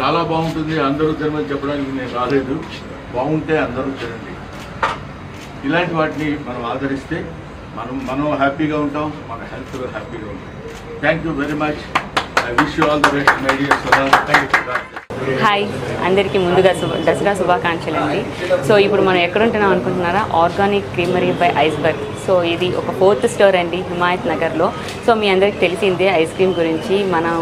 చాలా బాగుంటుంది. అందరూ తినమని చెప్పడానికి నేను రాలేదు. బాగుంటే అందరూ తినండి. ఇలాంటి వాటిని మనం ఆదరిస్తే మనం హ్యాపీగా ఉంటాం, మన హెల్త్ హ్యాపీగా ఉంటాం. Thank you very much. I wish you all the best my dear Sudha. Thank you. Hi, అందరికీ ముందుగా దసరా శుభాకాంక్షలు అండి. సో ఇప్పుడు మనం ఎక్కడుంటున్నాం అనుకుంటున్నారా? Organic creamery by iceberg. So ఇది ఒక 4th స్టోర్ అండి హిమాయత్ నగర్లో. సో మీ అందరికి తెలిసిందే ఐస్ క్రీమ్ గురించి, మనం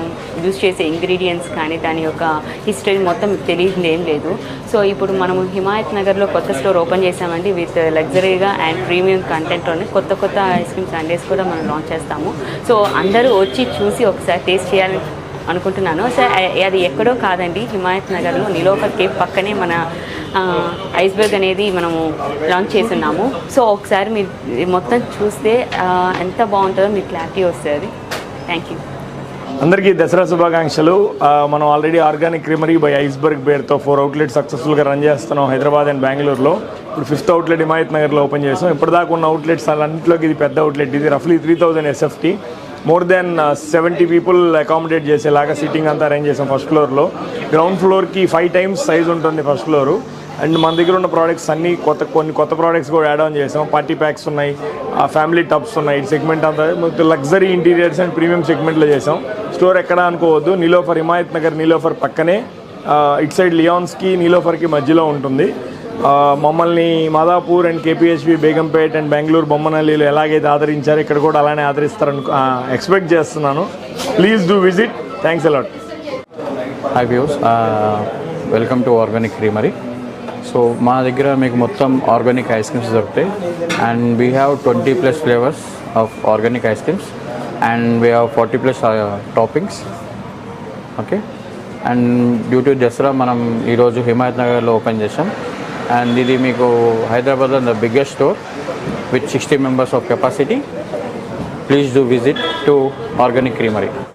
యూజ్ చేసే ఇంగ్రీడియంట్స్ కానీ దాని యొక్క హిస్టరీ మొత్తం తెలియదు ఏం లేదు. సో ఇప్పుడు మనం హిమాయత్ నగర్లో కొత్త స్టోర్ ఓపెన్ చేసామండి విత్ లగ్జరీగా అండ్ ప్రీమియం కంటెంట్లోనే కొత్త ఐస్ క్రీమ్ సండేస్ కూడా మనం లాంచ్ చేస్తాము. సో అందరూ వచ్చి చూసి ఒకసారి టేస్ట్ చేయాలని అనుకుంటున్నాను. సో అది ఎక్కడో కాదండి, హిమాయత్ నగర్లో నిలోఫర్ కేఫ్ పక్కనే మన ఐస్బర్గ్ అనేది మనము లాంచ్ చేస్తున్నాము. సో ఒకసారి మీరు మొత్తం చూస్తే ఎంత బాగుంటుందో మీకు క్లారిటీ వస్తుంది. Thank you. అందరికీ దసరా శుభాకాంక్షలు. మనం already organic creamery by iceberg పేరుతో 4 అవుట్లెట్స్ సక్సెస్ఫుల్గా రన్ చేస్తున్నాం హైదరాబాద్ అండ్ బెంగళూరులో. ఇప్పుడు 5th అవుట్లెట్ హిమాయత్ నగర్లో ఓపెన్ చేస్తాం. ఇప్పటిదాకా ఉన్న అవుట్లెట్స్ అన్నింటిలోకి ఇది పెద్ద అవుట్లెట్. ఇది రఫ్లీ 3000 SFT. More than 70 people accommodate చేసేలాగా సీటింగ్ అంతా అరేంజ్ చేసాం ఫస్ట్ ఫ్లోర్లో. గ్రౌండ్ ఫ్లోర్కి 5 times సైజ్ ఉంటుంది ఫస్ట్ ఫ్లోరు. అండ్ మన దగ్గర ఉన్న ప్రోడక్ట్స్ అన్నీ కొన్ని కొత్త ప్రోడక్ట్స్ కూడా యాడ్ ఆన్ చేసాం. పార్టీ ప్యాక్స్ ఉన్నాయి, ఫ్యామిలీ టబ్స్ ఉన్నాయి. సెగ్మెంట్ అంతా లగ్జరీ ఇంటీరియర్స్ అండ్ ప్రీమియం సెగ్మెంట్లో చేసాం. స్టోర్ ఎక్కడ అనుకోవద్దు, నీలోఫర్ హిమాయత్ నగర్ నీలోఫర్ పక్కనే, ఇట్ సైడ్ లియాన్స్కి నీలోఫర్కి మధ్యలో ఉంటుంది. మమ్మల్ని Madhapur and KPHB Begumpet and Bengaluru బొమ్మనల్లిలో ఎలాగైతే ఆదరించారో ఇక్కడ కూడా అలానే ఆదరిస్తారని ఎక్స్పెక్ట్ చేస్తున్నాను. Please do visit. Thanks a lot. Hi views, welcome to organic creamery. So మా దగ్గర మీకు మొత్తం ఆర్గానిక్ ఐస్ క్రీమ్స్ దొరుకుతాయి. And we have 20+ flavours of organic ice creams and we have 40+ toppings. Okay. And due to Dasara మనం ఈరోజు హిమాయత్ నగర్లో open చేసాం. And ఇది మీకు హైదరాబాద్లో the biggest store with 60 members of capacity. Please do visit to Organic Creamery.